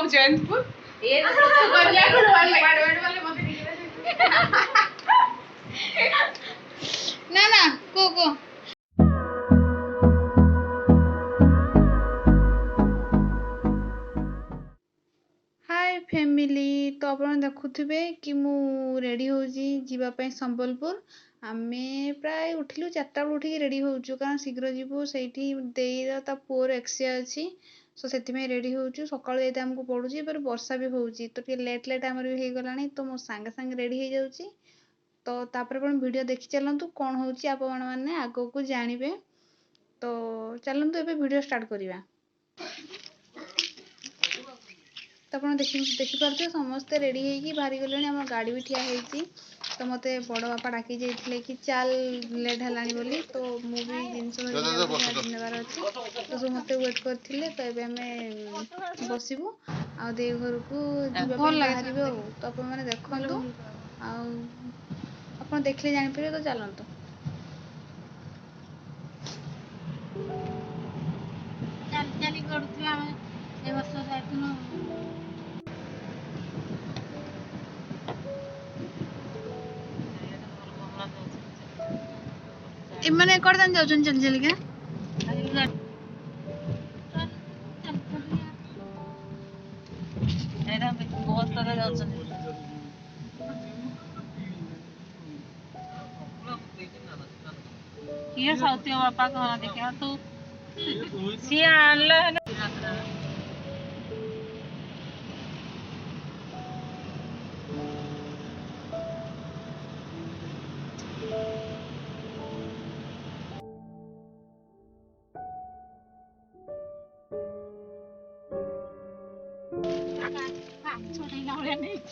जयंतपुर ये ना ना को हाय फैमिली तो आप देखुवे कि मु रेडी होपाई संबलपुर आमे प्राय उठिलु 4टा बेलू उठिक रेडी होचु कारण शीघ्र जीवु सेठी देईर ता पुअर एक्सिया अच्छी सो से रेडी होचु सकाळु एते हमको पडुची पर वर्षा भी होउची तो टे लेट हमर भी हे गलानी तो मो संगे संगे रेडी हो जाउची तो तापर पण वीडियो देखि चलंतु कोन होउची आप माने आगो को जानिबे तो चलंतु एबे वीडियो स्टार्ट करिवा तो आप देखी पारे समस्ते रेडी होगी बाहरी गले आम गाड़ी भी ठिया होती तो मत बड़ बापा डाकी जाइए कि चल लेट है बोली तो मुझे जिनस नेबार अच्छी तो सब मत वेट करते तो ये आम बसबू आ दे घर को बाहर तो आप देखु आप देखले जापर तो चलत इमने करदन जाउछन चल चल के एदा बहुत तरह जाउछन किए साउती बापा कहना देखा तू सी आनला है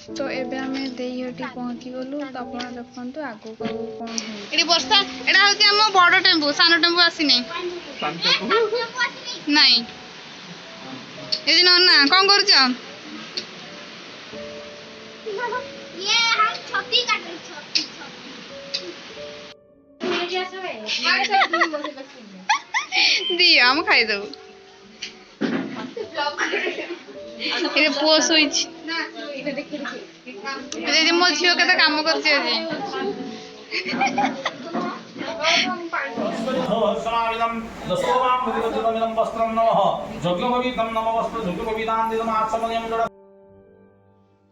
तो एबे हमें देईहटी पहुंची गलु तो आपण देखंतु आगो को कोन होई एडी वर्षा एडा होती हम बड़ टेम्पो सानो टेम्पो आसी नै नहीं एदी न ना कोन करू छ ये हम छती काट छती दी हम खाई दो ये पोस होई छ दीदी मो झील के काम कर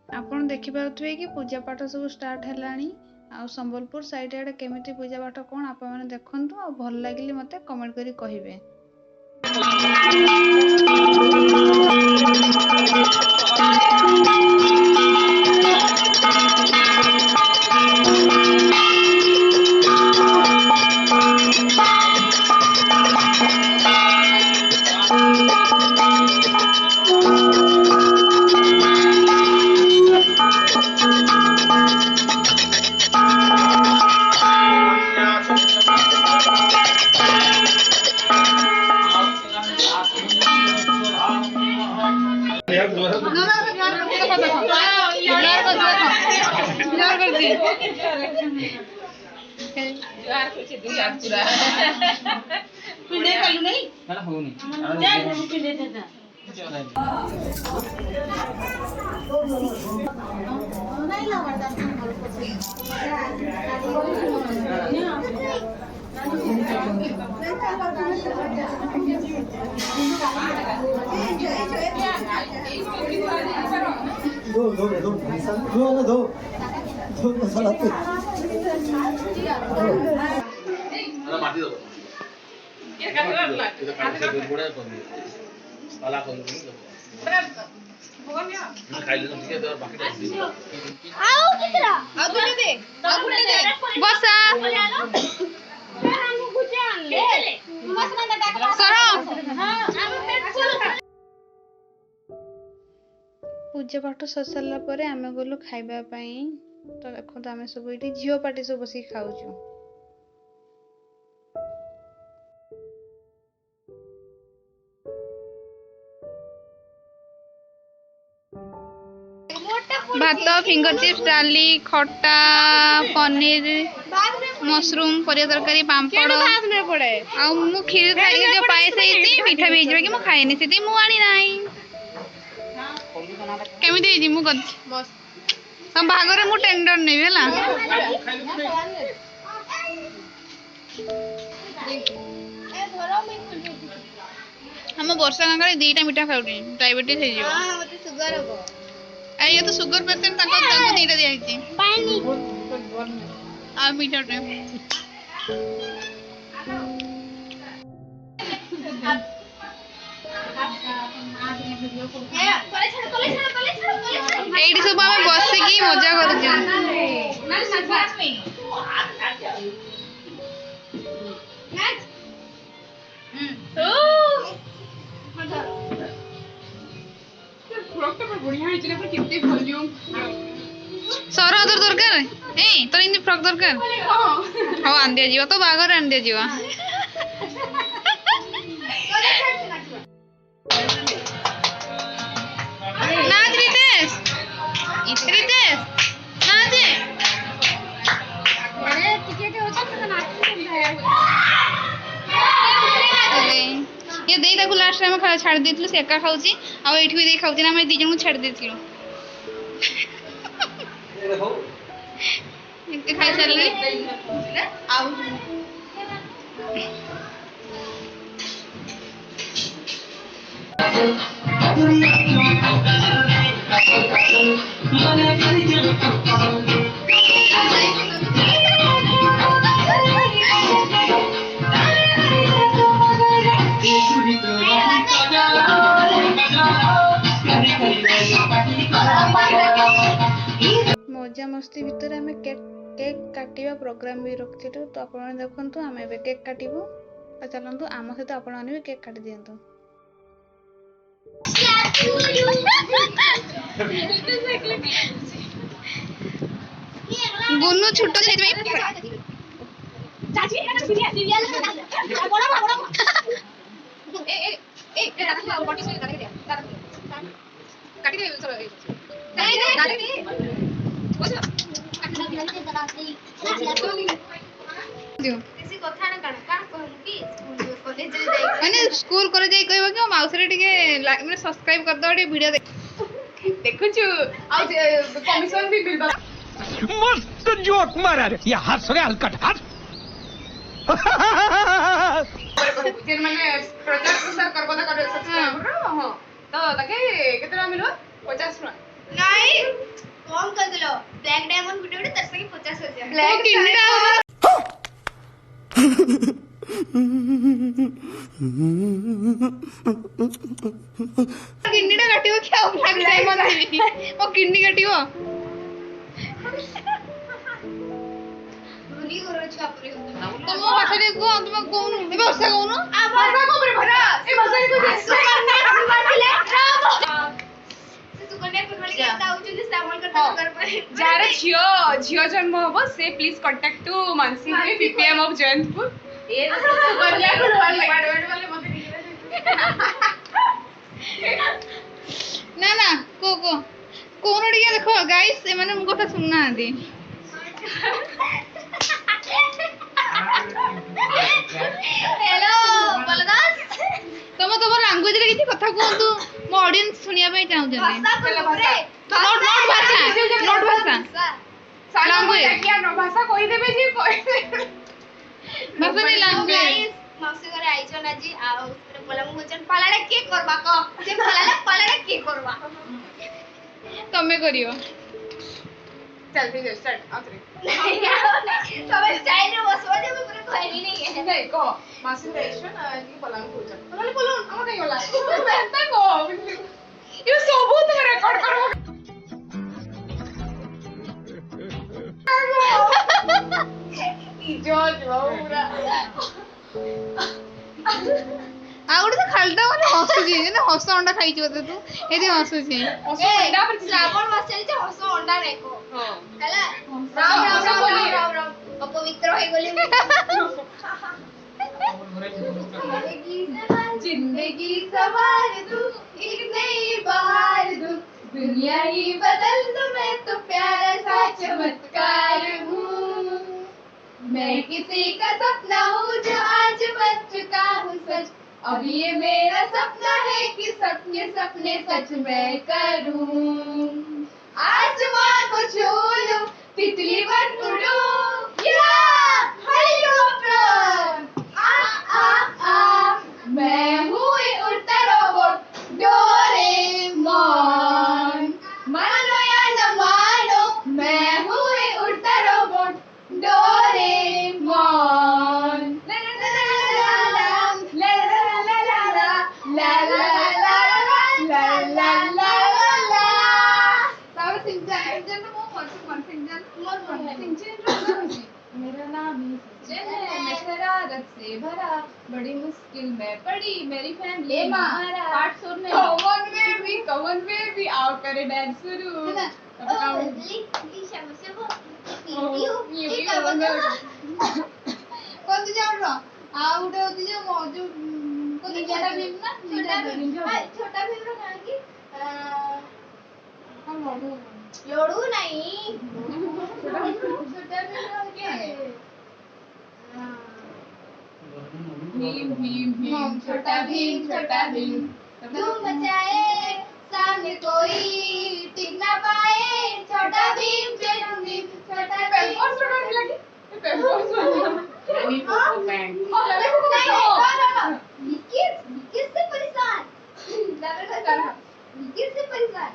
आपण देखि पाउथबे कि पूजा पाठ सब स्टार्ट हेलानी आ संबलपुर साइड आडे केमिति पूजा पाठ कोन आप माने देखंतु आ भल लागिली मते कमेंट करी कहिबे पूजा पाठ सर सारा पर आम गलु खाइबा तो देखो तो आम सब ये झील पार्टी सब बस खाऊँ भात फिंगर चिप्स डाली खट्टा पनीर मशरूम परिया तरकारी पापड़ आ मु खीर खाई पाए मीठा भी कि खाएनी से मु आनी ना केमिति हेजी मु कर हम बागरे मु टेंडर नै हला हम वर्षा गंगा दीटा मीठा खाउटी डायबिटीज हे जिवो हां मते शुगर हो आ ये तो शुगर पेशेंट ताको दीटा दिया हिची पानी आ मीठा टे एडी सब हम बस की मजा करू सर अदर दरकार ए तो इन फ्रॉक दरकार हां आन दिया जीवा तो बागर आन दिया जीवा नाच रितेश रितेश नाच अरे टिकट होता तो नाच ये देई ताकू लास्ट टाइम छाड़ देथिलु से एका खाउची आ एठी भी देई खाउची ना हम दी जण छाड़ देथिलु ये देखो इते खाई चलले आउ मजा मस्ती भितर आम केक केक काटिबा प्रोग्राम भी रखिलु तो आपण देखंतु आम एबे केक काटिबु आ चलंतु आम सहित आपण माने भी केक काटि दियंतु गुन्नू छोटो जे चाची सीरियल बड़ा बड़ा ए दादा बॉडी से काट दे काट दे चलो नहीं नहीं किसी कथा ना काण कहू कि कॉलेज रे जाई माने स्कूल कॉलेज जाई कहबो कि माउस रे टिके माने सब्सक्राइब कर दो टे वीडियो देखु छु आ कमीशन भी मिलबा मस्त जोक मारा रे या हंस रे हलकट हंस जे माने प्रचार प्रसार करबो त कर सब्सक्राइब हां तो ताके केतरा मिलो 50 नहीं कम कर दिलो ब्लैक डायमंड वीडियो रे तरसे की 50,000 ब्लैक किन्नीटा किन्नीटा काटियो क्या ब्लैक डायमंड ओ किन्नी काटियो रुनी करो छापरे तुम भाषा रे को तुम कोन ए भाषा कोन आ भाषा को रे भरा ए भाषा को सुकन्या सुकन्या श्रावण जार झियो जन्म हम से please contact to Mansi PPM of Jayantpur ये ना ना को कोन टिके देखो गाइस ए माने मु कथा सुनना आदी हेलो बलदास तुम तुम लैंग्वेज रे किछि कथा कहतु मो ऑडियंस सुनिया पई चाहू जने नोट भाषा लैंग्वेज क्या नो भाषा कोई देबे जी कोई भाषा नहीं लैंग्वेज मासे करे आइछो ना जी आ बोला मु वचन पालाडा के करबा क जे पालाडा के करबा तमे करियो चल ठीक है स्टार्ट आतरे नहीं तमे स्टाइल रे बसवा जे पूरा कहली नहीं है नहीं को मासे करे आइछो ना की बोला मु वचन बोले बोलो हम कहीं होला एंता को ये सब तुम रेकॉर्ड करो इजोज बाबूरा आउड तो खालटा माने हसुजी ने हस अंडा खाइछ बते तू एदी हसुजी हस अंडा पर श्रावण मास चली जे हस अंडा रेको हां हला राम अपवित्र होई गली जिंदगी सवार दू एक नई बहार दू दुनिया ही बदल दू मैं तो प्यारा सा चमत्कार हूँ मैं किसी का सपना हूँ जो आज बन चुका हूँ सच अब ये मेरा सपना है कि सबके सपने सच मैं करूं, आसमान को छू लूं, तितली बन उड़ूं, या हेलीकॉप्टर आ मैं हूँ एक उड़ता रोबोट डोरेमोन, मानो या न मानो मैं हूँ एक उड़ता रोबोट डोरेमोन। ला ला ला ला ला ला ला ला ला ला। ताऊ सिंचन वो मन सिंचन मेरा नाम ही सिंचन है, मैं शरारत से भरा, बड़ी मुश्किल में पड़ी मेरी फैमिली हमारा। पार्ट सुनने कमन बेबी आओ करे डांस शुरू। कौन तुझे आवड़ रहा आउट होती जो मौजू कौन छोटा भीम ना छोटा भीम रो कहां की हम लोडू नहीं छोटा भीम रो के भीम छोटा भीम धूम मचाए सामने कोई टिक ना पाए, छोटा भीम छोटा भीम और छोटा लगी किससे परेशान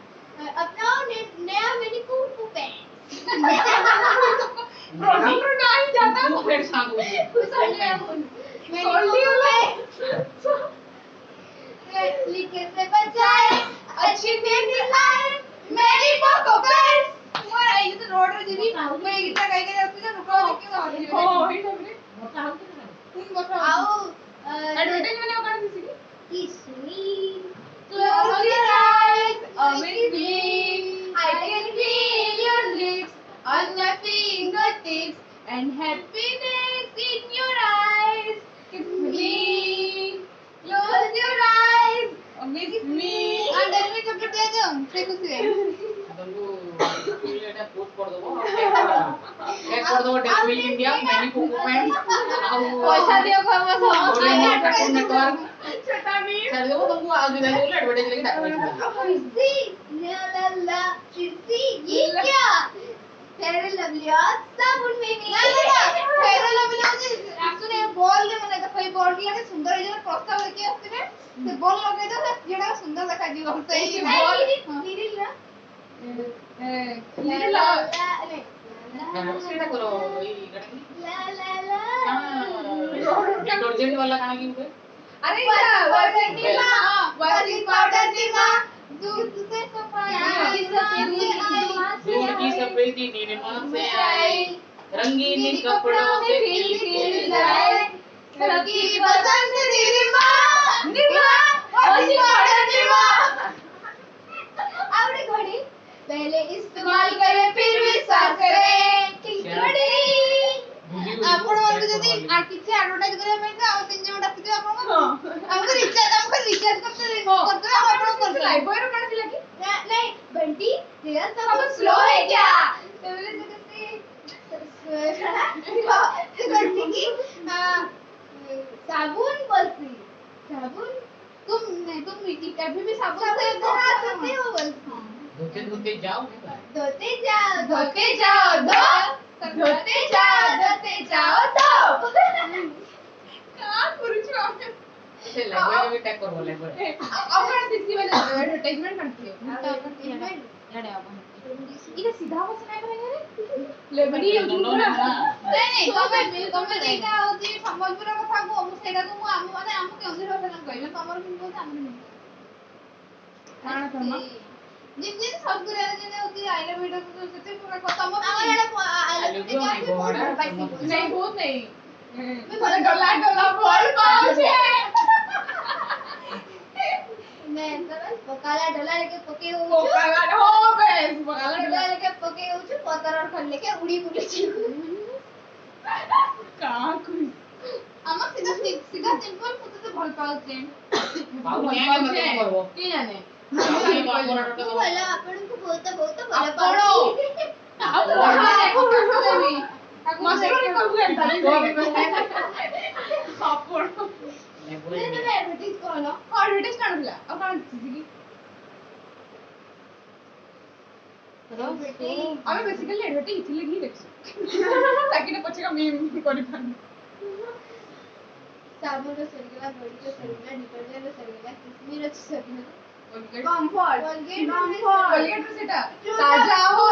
अपनाओ नया मैंने कूपू पैंट प्रोडक्ट नहीं जाता वो फिर सांगू लिखे से बचाए अच्छी नींद आए मेरी पोको पैंट मोर आई तो रोड रे जीवी मैं गीता गाई के जाती ना रुको के हो ही सबरे आओ एडवर्टाइज मैंने ओकरा दी सी किस मी close your eyes with me I can feel your lips on my fingertips and happiness in your eyes kiss me close your eyes with me अंदर में चॉकलेट दे दो से खुशी है तुमको एटा पोस्ट कर दबो एक कर दबो डेस्पिल इंडिया मैनी कोको पैंट पैसा दियो को हम नेटवर्क छोटा भी चल दो तुमको आगे दे दो एडवर्टाइज लेके डाल खुशी ला ला खुशी ये क्या फेयर लवली साबुन में नहीं फेयर लवली मुझे सुने बॉल के मने कोई बॉल लगे सुंदर है जो प्रस्ताव लेके आते हैं से बॉल लगे दो जेड़ा सुंदर देखा जीव सही बॉल नीरल ना नीरल नहीं सेटा करो ई ला ला ला डिटर्जेंट वाला खाना की अरे वॉशिंग पाउडर निरमा दूध से सफाई दूध की सफेदी निरमा से आई रंगीन कपड़ों से खिल जाए सबकी पसंद निरमा वॉशिंग पाउडर निरमा आवड़े घड़ी पहले इस्तेमाल करें फिर विश्वास करें घड़ी आपण बोलते जदी आ किछि एडवर्टाइज करे में आ तीन जण डाकी दे आपण हमको रिचार्ज करते आपण करते लाइव बॉय रो काढ दिला की नहीं बंटी तेरा सब स्लो है क्या तो बोले जैसे बंटी की साबुन बलसी साबुन तुम अभी भी साबुन से नहा सकते हो बलसी धोते जाओ धोते जाओ तो क्या करू छु से लैंग्वेज में टैग करबो लैंग्वेज हमरा दिसी वाला एडवर्टाइजमेंट करती हो याडे अपन इधर सीधा बस नहीं करेंगे रे लेबडी यूज करा नहीं तमे देखा होती संबलपुर कथा को हम सेटा को हम माने हम केंद्र भाषा कहले तमर को हम काना तमा जिन जिन सब करे जने होती आई लव यू तो सते पूरा को तम आई लव यू नहीं बहुत नहीं मैं थोड़ा डोला बोल पाओ छे मैं तो काला डोला लेके पके हो काला हो बेस काला डोला लेके पके हो छु पतर और खन लेके उड़ी उड़ी छु का खुश हम सीधा सिंपल पुत तो भल पाओ छे बाबू क्या मत करबो की जाने भला आपण को बहुत भला पाओ आपण मस्ती करबो अपन एडवर्टाइज करो एडवर्टाइज काढला अब काढ की ଆମେ ବେସିକାଲି ଏଡଭର୍ଟାଇଜ ଇଥିଲେ ହିଁ ଦେଖଛୁ ତାକି ନା ପଛେ ଆମେ କରି ପାରୁ साबुन सरिगला बॉडी का सरिगला डिटर्जेंट सरिगला किसमिर सरिगला कंफर्ट कोलगेट सेटा ताजा हो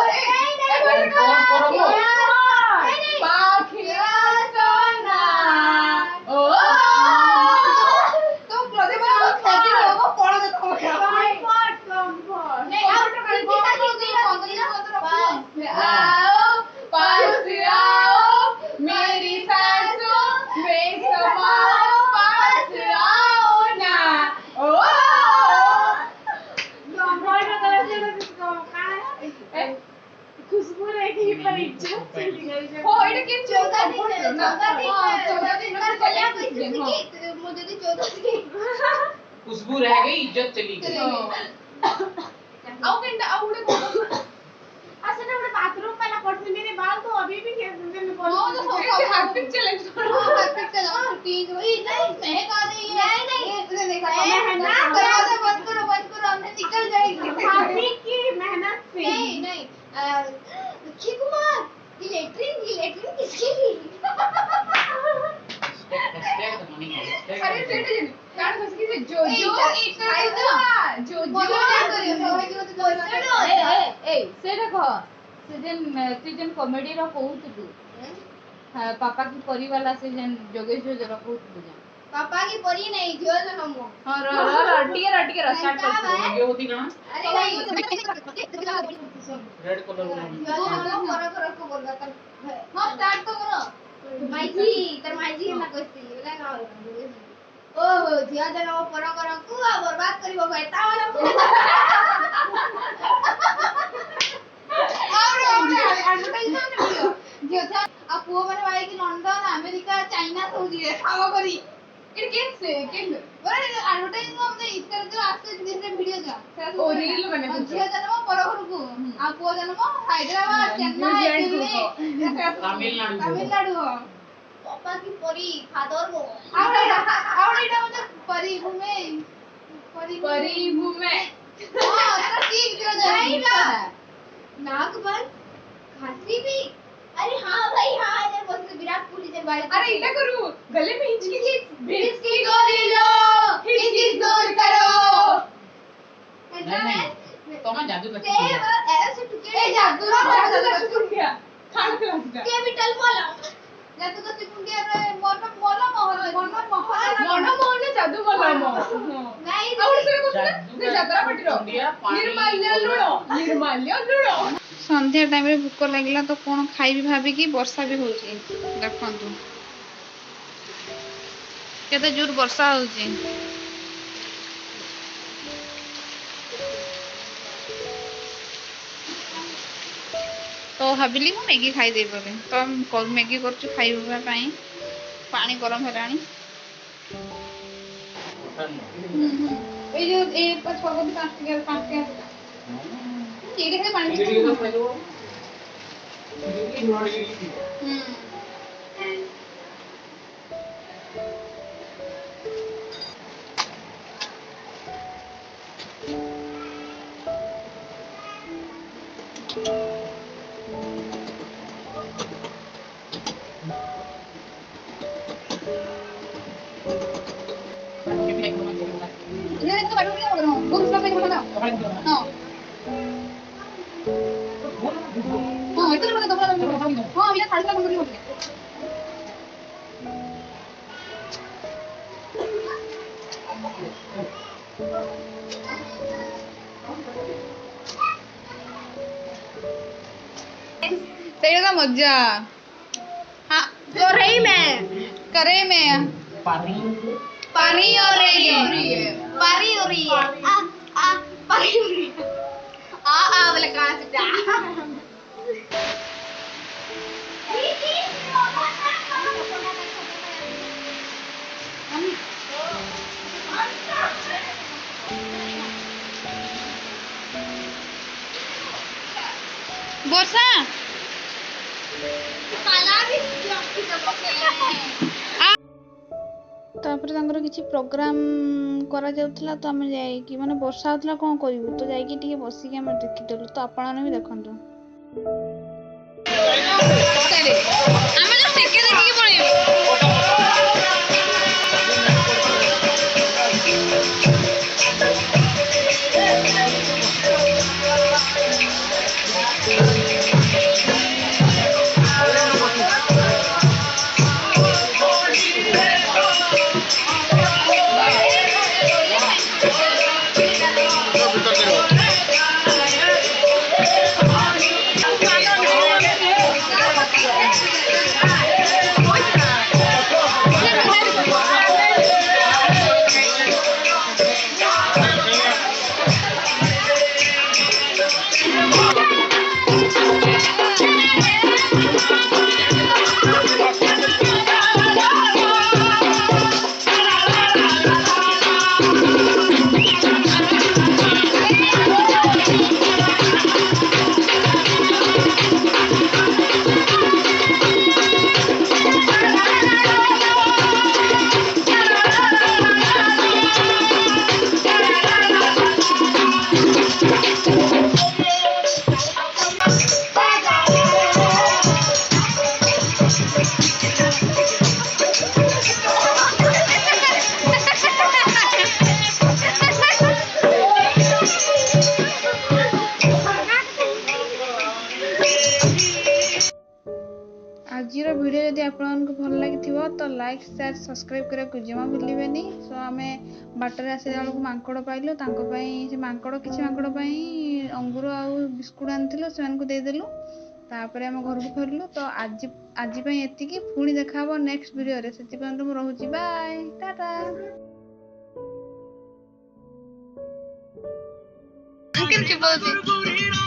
नहीं पाखिया सोना ओ तो क्लोजे पर खेती लोगो पड़ दे तो कंफर्ट नहीं आउट आओ पास आओ मेरी सासू बेसमाओ पास आओ ना ओ खुशबू रहेगी पर इज्जत चली गई हो इट के 14 दिन में चले किसी की मुझे दी 14 दिन खुशबू रह गई इज्जत चली गई आओ केंदा आओ उड़े असने उड़े बाथरूम वाला करते मेरे बाल तो अभी भी मैं बोल तो सब हैप्पी चैलेंज करो हैप्पी चैलेंज प्लीज ओए नहीं महका रही है नहीं मेहनत दरवाजा बंद करो हमने निकल जाएगी हैप्पी की मेहनत से नहीं लक्ष्मी कुमार ये लेटरिन किसके लिए अरे सेठ कान फसकी से जो ए सेठ कह से जेन कॉमेडी रो कहूत तू पापा की परी वाला से जेन जोगेश्वर रो कहूत तू पापा की परी नहीं जो जनमो हां रटी के स्टार्ट कर ये होती ना अरे नहीं रेड कलर को बोल रहा हां स्टार्ट तो करो माईजी तर माईजी ना कहती बोला का ओहो जिया जनमो पर को बर्बाद करिवो बेटा वाला एडवर्टाइजमेंट वीडियो जो था आ पुओ माने भाई कि लंदन अमेरिका चाइना सब दिए खावा करी इट कैसे कैन और एडवर्टाइज में हमने इस तरह जो आजकल जितने वीडियो जा ओ रील बने जिया जन्म परघर को आ पुओ जन्म हैदराबाद चेन्नई दिल्ली तमिलनाडु पापा की परी फादर को आवड़ेटा मतलब परी घूमे हां तो ठीक जो जाएगा नाक बंद खांसी भी अरे हाँ भाई हाँ इधर बस विराट कोहली से बात अरे इधर करू गले में हिचकी इसकी गोली लो हिचकी दूर करो नहीं तो मैं जादू करती सेव ऐसे टुकड़े जादू का सुन गया खाना खिला दिया केमिकल बोला जादू का टुकड़े रे मन मोहन जादू बोला मो नहीं और से कुछ ने जात्रा पटी रो निर्माल्य लुणो संध्या टाइम रे भूख लागला तो कौन खाइबी भाबिकी वर्षा भी होची देखंतु केते जोर वर्षा होची तो भाबिली मु मैगी खाई दे बोले तो मैगी करछु खाइबा पई पानी गरम हेलानी ए जो ए पछ पगो 5 के ये देखे पानी वीडियो तो जो ये तो बाटो में बोल रहा हूं बहुत समय बोल रहा हूं हां हां इतना बड़ा दबला हां ये खाली काम करनी होती है तेरा मजा हाँ कढ़ाई में पानी पानी और रही है पारी हो रही है आ पारी हो रही है आ बोले कहां से जा वर्षा काला भी तो ତାପରେ ତାଙ୍କର କିଛି ପ୍ରୋଗ୍ରାମ କରାଯାଉଥିଲା ତ ଆମେ ଯାଇକି ମାନେ ବର୍ଷା ହଉଥିଲା କଣ କରିବୁ ତ ଯାଇକି ଟିକେ ବସିକି ଆମେ ଦେଖିଦେଲୁ ତ ଆପଣମାନେ ବି ଦେଖନ୍ତୁ। ଆମେ ତ ଟିକେ ଦେଖିକି ପଳେଇବୁ। ଆଜିର ଭିଡ଼ିଓ ଯଦି ଆପଣମାନଙ୍କୁ ଭଲ ଲାଗିଥିବ ତ ଲାଇକ୍ ସେୟାର ସବସ୍କ୍ରାଇବ୍ କରିବାକୁ ଜମା ଭୁଲିବେନି। ସୋ ଆମେ ବାଟରେ ଆସିଲା ବେଳକୁ ମାଙ୍କଡ଼ ପାଇଲୁ, ତାଙ୍କ ପାଇଁ ସେ କିଛି ମାଙ୍କଡ଼ ପାଇଁ ଅଙ୍ଗୁର ଆଉ ବିସ୍କୁଟ୍ ଆଣିଥିଲୁ, ସେମାନଙ୍କୁ ଦେଇଦେଲୁ। ତାପରେ ଆମ ଘରକୁ ଫେରିଲୁ। ତ ଆଜି ପାଇଁ ଏତିକି, ପୁଣି ଦେଖା ହବ ନେକ୍ସଟ ଭିଡ଼ିଓରେ। ସେଥିପାଇଁ ମୁଁ ରହୁଛି, ବାଏ, ଟାଟା। अंकल की बोलती